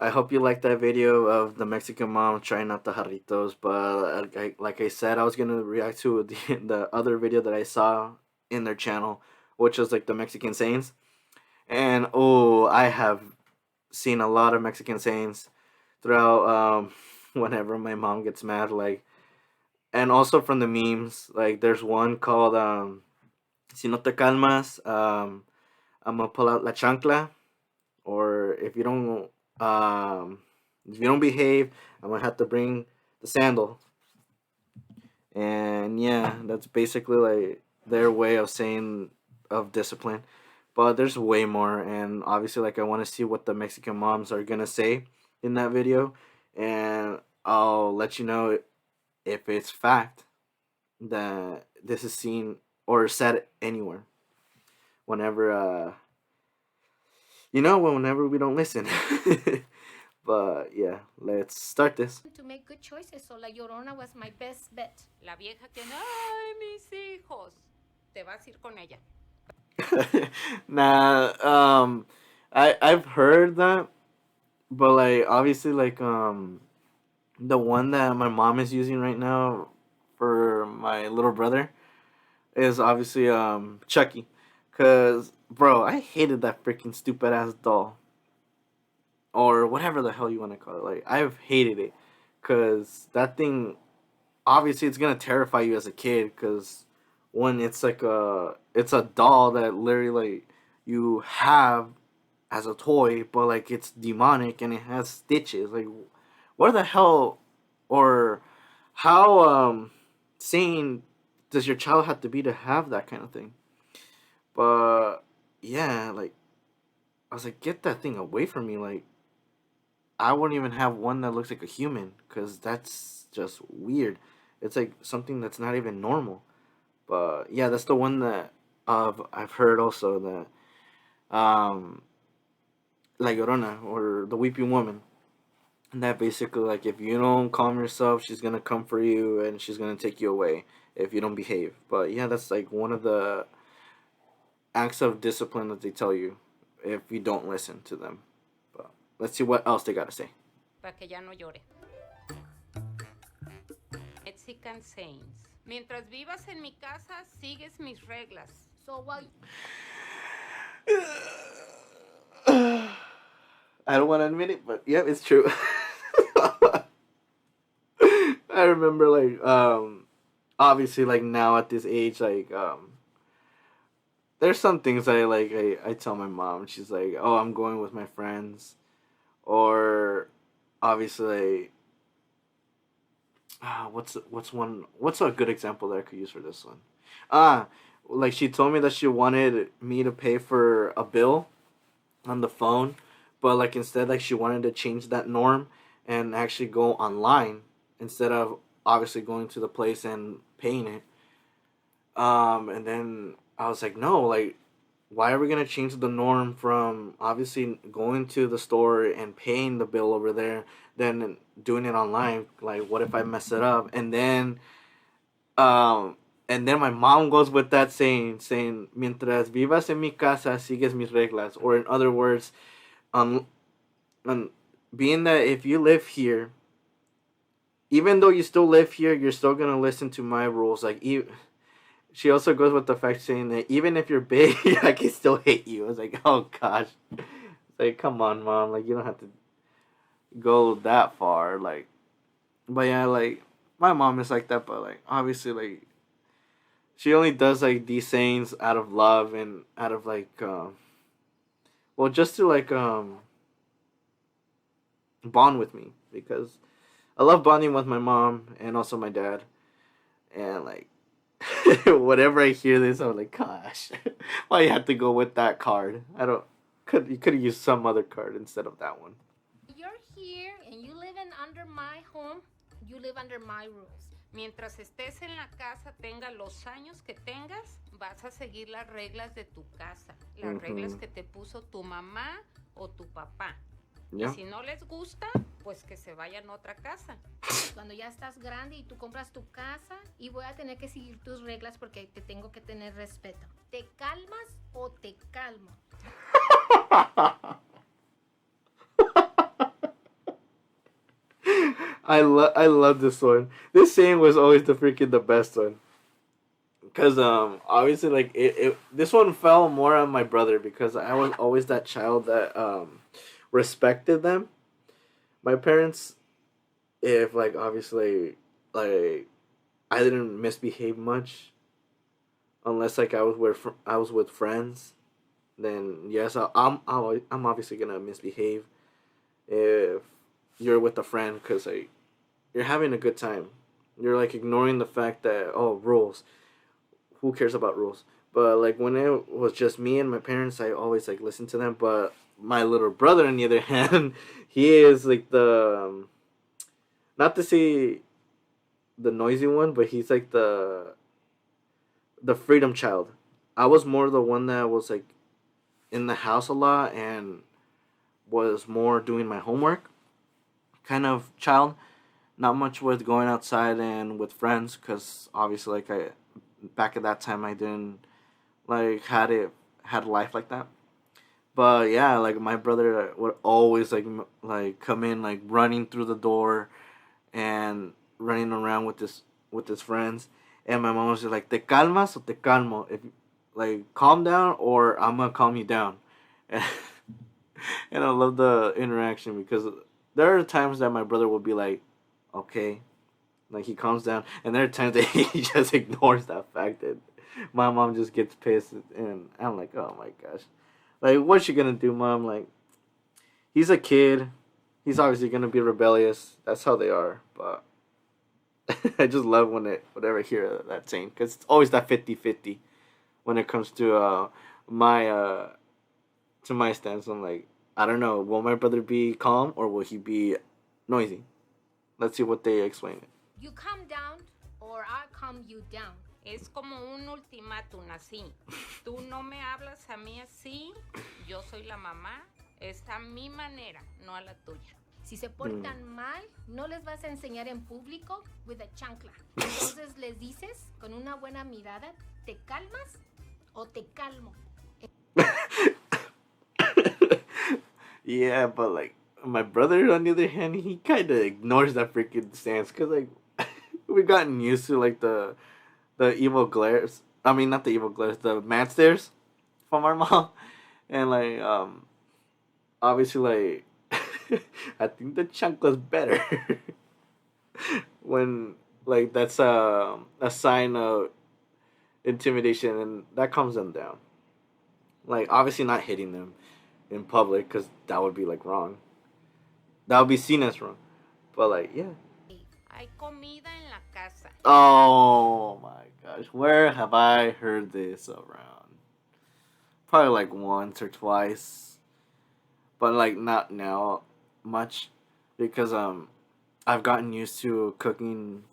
I hope you liked that video of the Mexican mom trying out the jarritos. But like I said, I was gonna react to the other video that I saw in their channel, which was like the Mexican sayings. And oh, I have seen a lot of Mexican sayings throughout. Whenever my mom gets mad, like, and also from the memes. Like, there's one called "Si no te calmas, I'm gonna pull out la chancla," or um, if you don't behave, I'm gonna have to bring the sandal. And yeah, that's basically like their way of saying of discipline. But there's way more, and obviously, like I want to see what the Mexican moms are gonna say in that video, and I'll let you know if it's fact that this is seen or said anywhere. Whenever whenever we don't listen. But yeah, let's start this. To make good choices. So La Llorona was my best bet. La vieja que, ay, mis hijos, te vas a ir con ella. Nah, I've heard that, but like obviously like the one that my mom is using right now for my little brother is obviously Chucky, cause bro, I hated that freaking stupid ass doll or whatever the hell you want to call it. Like I've hated it, cause that thing obviously it's gonna terrify you as a kid, cause when it's a doll that literally like you have as a toy, but like it's demonic and it has stitches. Like, what the hell, or how sane does your child have to be to have that kind of thing? But yeah, like I was like, get that thing away from me. Like I wouldn't even have one that looks like a human, because that's just weird. It's like something that's not even normal. But yeah, that's the one that I've heard also that La Llorona, or the Weeping Woman. And that basically, like, if you don't calm yourself, she's gonna come for you and she's gonna take you away if you don't behave. But yeah, that's like one of the acts of discipline that they tell you if you don't listen to them. But let's see what else they gotta say. Para que ya no llore. Mexican sayings. Mientras vivas en mi casa, sigues mis reglas. So while I don't want to admit it, but yeah, it's true. I remember like obviously like now at this age, like there's some things I tell my mom. She's like, "Oh, I'm going with my friends," or obviously what's a good example that I could use for this one? Ah, like she told me that she wanted me to pay for a bill on the phone, but like instead like she wanted to change that norm and actually go online instead of obviously going to the place and paying it. And then I was like, no, like why are we gonna change the norm from obviously going to the store and paying the bill over there, then doing it online? Like, what if I mess it up? Um and then my mom goes with that saying mientras vivas en mi casa sigues mis reglas, or in other words, on on being that if you live here, even though you still live here, you're still gonna listen to my rules. Like, she also goes with the fact saying that even if you're big, I can still hit you. I was like, oh gosh, it's like, come on, mom, like you don't have to go that far. Like, but yeah, like my mom is like that, but like obviously, like she only does like these sayings out of love and out of like, well, just to like bond with me, because I love bonding with my mom and also my dad, and like whenever I hear this, I'm like, gosh, why you have to go with that card? I don't. You could have used some other card instead of that one. you're here and you live in under my home, you live under my rules. Mientras estés en la casa, tenga los años que tengas, vas a seguir las reglas de tu casa, las reglas que te puso tu mamá o tu papá. Yeah. Y si no les gusta, pues que se vayan a otra casa. Cuando ya estás grande y tú compras tu casa y voy a tener que seguir tus reglas porque te tengo que tener respeto. ¿Te calmas o te calmo? I love this one. This saying was always the best one. Cause obviously like this one fell more on my brother because I was always that child that respected them. My parents, if like obviously like I didn't misbehave much, unless like I was with friends, then yes I'm obviously gonna misbehave if you're with a friend because like you're having a good time. You're like ignoring the fact that oh rules. Who cares about rules? But like when it was just me and my parents, I always like listened to them. But my little brother, on the other hand, he is like the not to say the noisy one, but he's like the freedom child. I was more the one that was like in the house a lot and was more doing my homework kind of child. Not much with going outside and with friends because obviously like I back at that time I didn't like had life like that. But yeah, like my brother would always like come in like running through the door and running around with his friends. And my mom was just like, "Te calmas o te calmo? If like calm down or I'm gonna calm you down." And, and I love the interaction because there are times that my brother will be like, "Okay," like he calms down, and there are times that he just ignores that fact that my mom just gets pissed, and I'm like, "Oh my gosh." Like, what's she gonna do, mom? Like, he's a kid. He's obviously gonna be rebellious. That's how they are. But I just love whenever I hear that saying because it's always that 50-50 when it comes my to my stance. I'm like, I don't know. Will my brother be calm or will he be noisy? Let's see what they explain it. You calm down or I calm you down. Es como un ultimátum así. Tú no me hablas a mí así, yo soy la mamá, es a mi manera, no a la tuya. Si se portan mal, no les vas a enseñar en público with a chancla. Entonces les dices con una buena mirada, ¿te calmas o te calmo? Yeah, but like my brother, on the other hand, he kind of ignores that freaking stance because like we've gotten used to like the evil glares. I mean, not the evil glares, the mad stares from our mom, and like obviously like I think the chancla's better when like that's a sign of intimidation and that calms them down. Like obviously not hitting them in public because that would be like wrong. That would be seen as wrong. But like yeah. Hay comida en la casa. Oh my gosh, where have I heard this around? Probably like once or twice, but like not now much because I've gotten used to cooking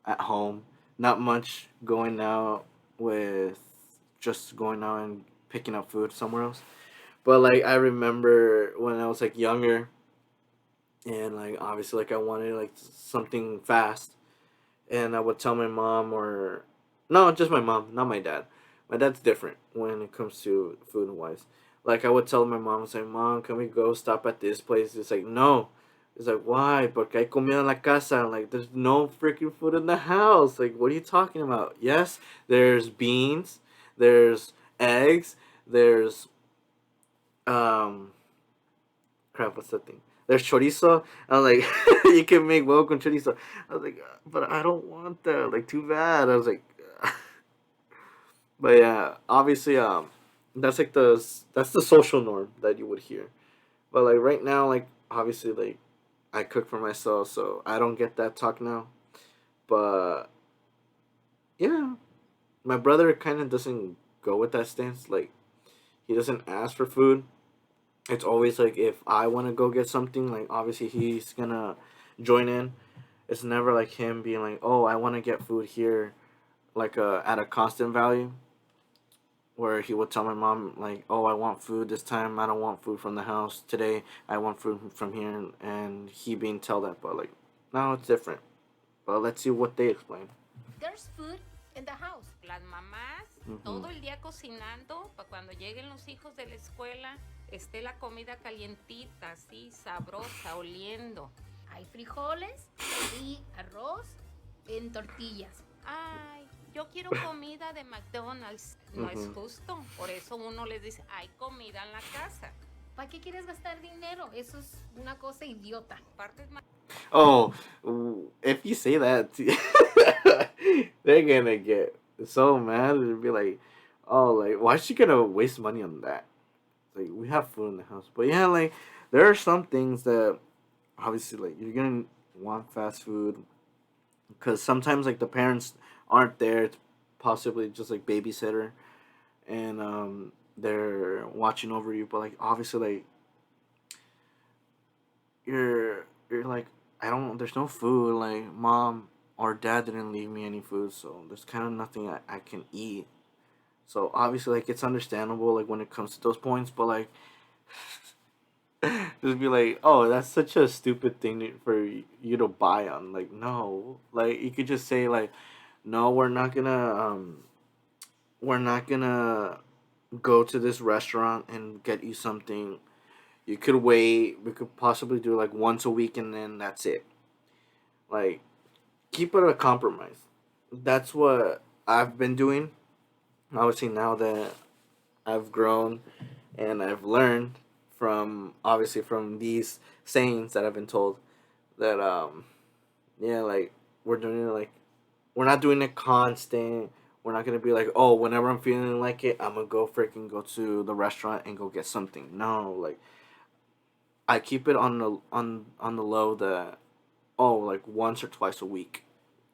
at home. Not much going out with just going out and picking up food somewhere else. But like I remember when I was like younger and like obviously like I wanted like something fast and I would tell my mom or no, just my mom, not my dad. My dad's different when it comes to food wise. Like I would tell my mom, say, "Mom, can we go stop at this place?" It's like, "No." It's like, "Why? Porque hay comida en la casa." Like, there's no freaking food in the house. Like, what are you talking about? Yes, there's beans, there's eggs, there's um crap, what's that thing? There's chorizo. I'm like, you can make huevo con chorizo. I was like, but I don't want that. Like, too bad. I was like, but yeah, obviously, that's like that's the social norm that you would hear. But like right now, like obviously, like I cook for myself, so I don't get that talk now. But yeah, my brother kind of doesn't go with that stance. Like he doesn't ask for food. It's always like if I want to go get something, like obviously he's gonna join in. It's never like him being like, "Oh, I want to get food here," like at a constant value. Where he would tell my mom like, "Oh, I want food this time. I don't want food from the house today. I want food from here," and he being tell that, but like, no, it's different. But let's see what they explain. There's food in the house. Las mamás todo el día cocinando para cuando lleguen los hijos de la escuela esté la comida calientita, así sabrosa, oliendo. Hay frijoles y arroz en tortillas. Ay, yo quiero comida de McDonald's. No es Mm-hmm. justo. Por eso uno les dice, hay comida en la casa. ¿Para qué quieres gastar dinero? Eso es una cosa idiota. Partes más. Oh, if you say that, they're gonna get so mad and be like, "Oh, like why is she gonna waste money on that?" Like we have food in the house, but yeah, like there are some things that obviously like you're gonna want fast food because sometimes like the parents aren't there to possibly just like babysitter and they're watching over you, but like obviously like you're like I don't there's no food like mom or dad didn't leave me any food so there's kind of nothing I can eat so obviously like it's understandable like when it comes to those points but like just be like oh that's such a stupid thing for you to buy on like no like you could just say like no we're not gonna go to this restaurant and get you something you could wait we could possibly do like once a week and then that's it like keep it a compromise. That's what I've been doing. Obviously, now that I've grown and I've learned from obviously from these sayings that I've been told that yeah like we're doing it like we're not doing it constant. We're not gonna be like oh whenever I'm feeling like it I'm gonna go freaking go to the restaurant and go get something. No like I keep it on the low that oh like once or twice a week.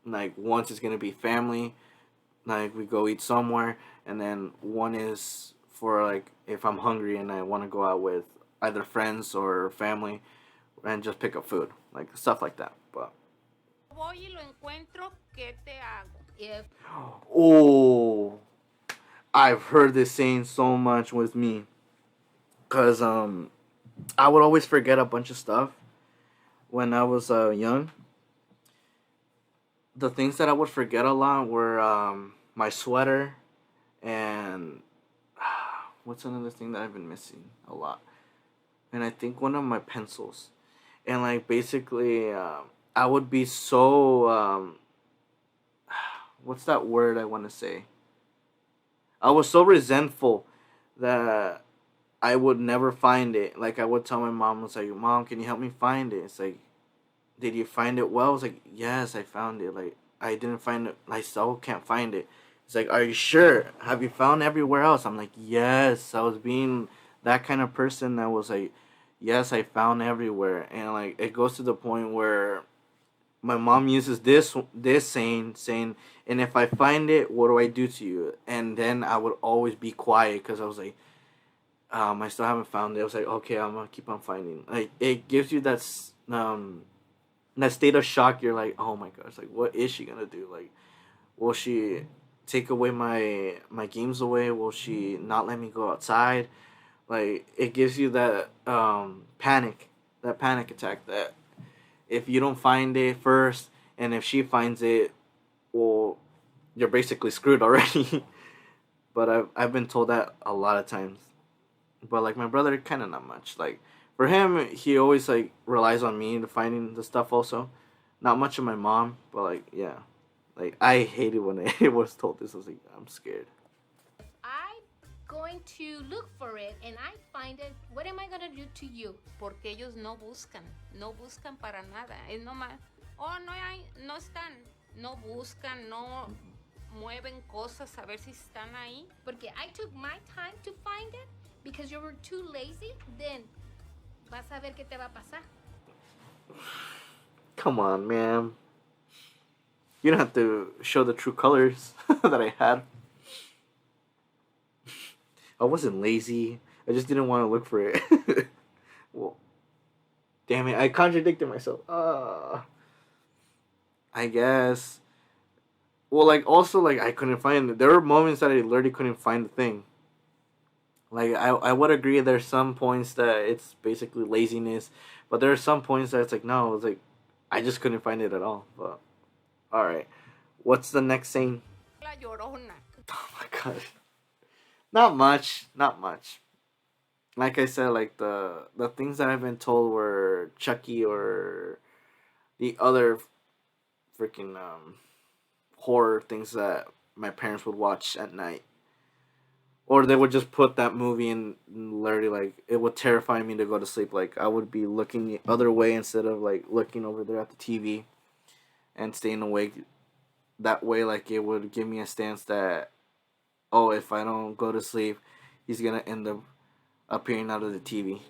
Like once it's gonna be family, like we go eat somewhere, and then one is for like if I'm hungry and I want to go out with either friends or family and just pick up food, like stuff like that. But Voy y lo encuentro, ¿qué te hago? If oh, I've heard this saying so much with me, cause I would always forget a bunch of stuff when I was young. The things that I would forget a lot were my sweater and what's another thing that I've been missing a lot? And I think one of my pencils. And like basically, I would be so what's that word I want to say? I was so resentful that I would never find it. Like I would tell my mom, I was like, "Mom, can you help me find it?" It's like, "Did you find it well?" I was like, "Yes, I found it." Like I didn't find it. I still can't find it. It's like, "Are you sure? Have you found everywhere else?" I'm like, "Yes." I was being that kind of person that was like, "Yes, I found everywhere." And like it goes to the point where my mom uses this saying, "And if I find it, what do I do to you?" And then I would always be quiet because I was like, I still haven't found it. I was like, "Okay, I'm gonna keep on finding." Like it gives you that state of shock. You're like, "Oh my gosh, like what is she gonna do? Like, will she take away my games away? Will she not let me go outside?" Like it gives you that that panic attack. That if you don't find it first, and if she finds it, well, you're basically screwed already. But I've been told that a lot of times. But like my brother, kind of not much. Like for him, he always like relies on me to finding the stuff. Also, not much of my mom. But like yeah, like I hated when I was told this. I was like, I'm scared. I'm going to look for it and I find it, what am I going to do to you? Porque ellos no buscan para nada. Es nomás, oh, no hay, no están, no buscan, no mueven cosas a ver si están ahí. Porque I took my time to find it because you were too lazy, then vas a ver qué te va a pasar. Come on, man. You don't have to show the true colors that I had. I wasn't lazy. I just didn't want to look for it. Well, damn it! I contradicted myself. I guess. Well, like also like I couldn't find it. There were moments that I literally couldn't find the thing. Like I would agree there's some points that it's basically laziness, but there are some points that it's like no, it's like I just couldn't find it at all. But all right, what's the next scene? La llorona. Oh my gosh, not much, not much. Like I said, like the things that I've been told were Chucky or the other freaking horror things that my parents would watch at night. Or they would just put that movie and literally like it would terrify me to go to sleep. Like I would be looking the other way instead of like looking over there at the TV and staying awake that way. Like it would give me a stance that, oh, if I don't go to sleep, he's gonna end up appearing out of the TV.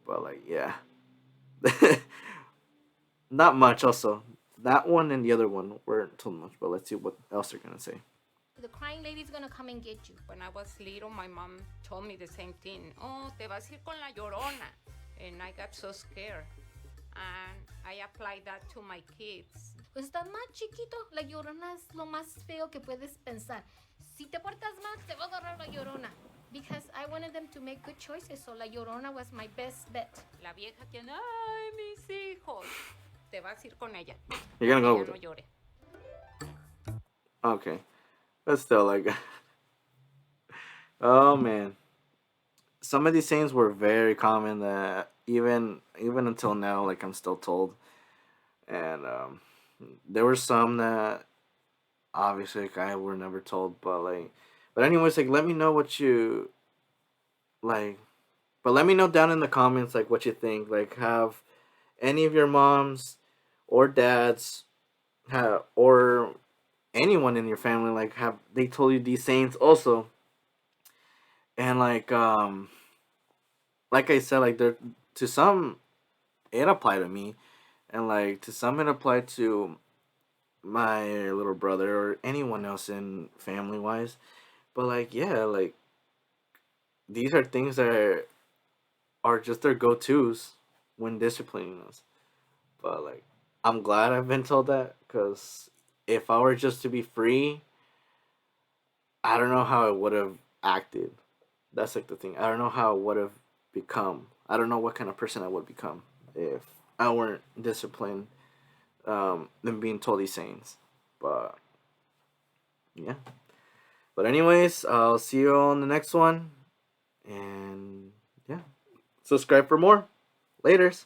But like, yeah, not much. Also, that one and the other one weren't too much. But let's see what else they're gonna say. The crying lady's gonna come and get you. When I was little, my mom told me the same thing. Oh, te vas a ir con la llorona. And I got so scared. And I applied that to my kids. Pues estás más chiquito. La llorona es lo más feo que puedes pensar. Si te portas mal, te va a agarrar la llorona. Because I wanted them to make good choices, so la llorona was my best bet. La vieja que, ay, mis hijos. Te vas a ir con ella. You're gonna go with no it. Llore. Okay, but still, like, oh man, some of these things were very common that even until now, like I'm still told, and there were some that obviously like, I were never told, but anyways, like let me know what you like, but let me know down in the comments like what you think. Like, have any of your moms or dads have or anyone in your family have they told you these sayings also? And like I said, like there to some it applied to me, and like to some it applied to my little brother or anyone else in family wise. But like yeah, like these are things that are just their go tos when disciplining us. But like I'm glad I've been told that because if I were just to be free, I don't know how I would have acted. That's like the thing. I don't know how I would have become. I don't know what kind of person I would become if I weren't disciplined than being told these sayings. But yeah. But anyways, I'll see you on the next one. And yeah. Subscribe for more. Laters.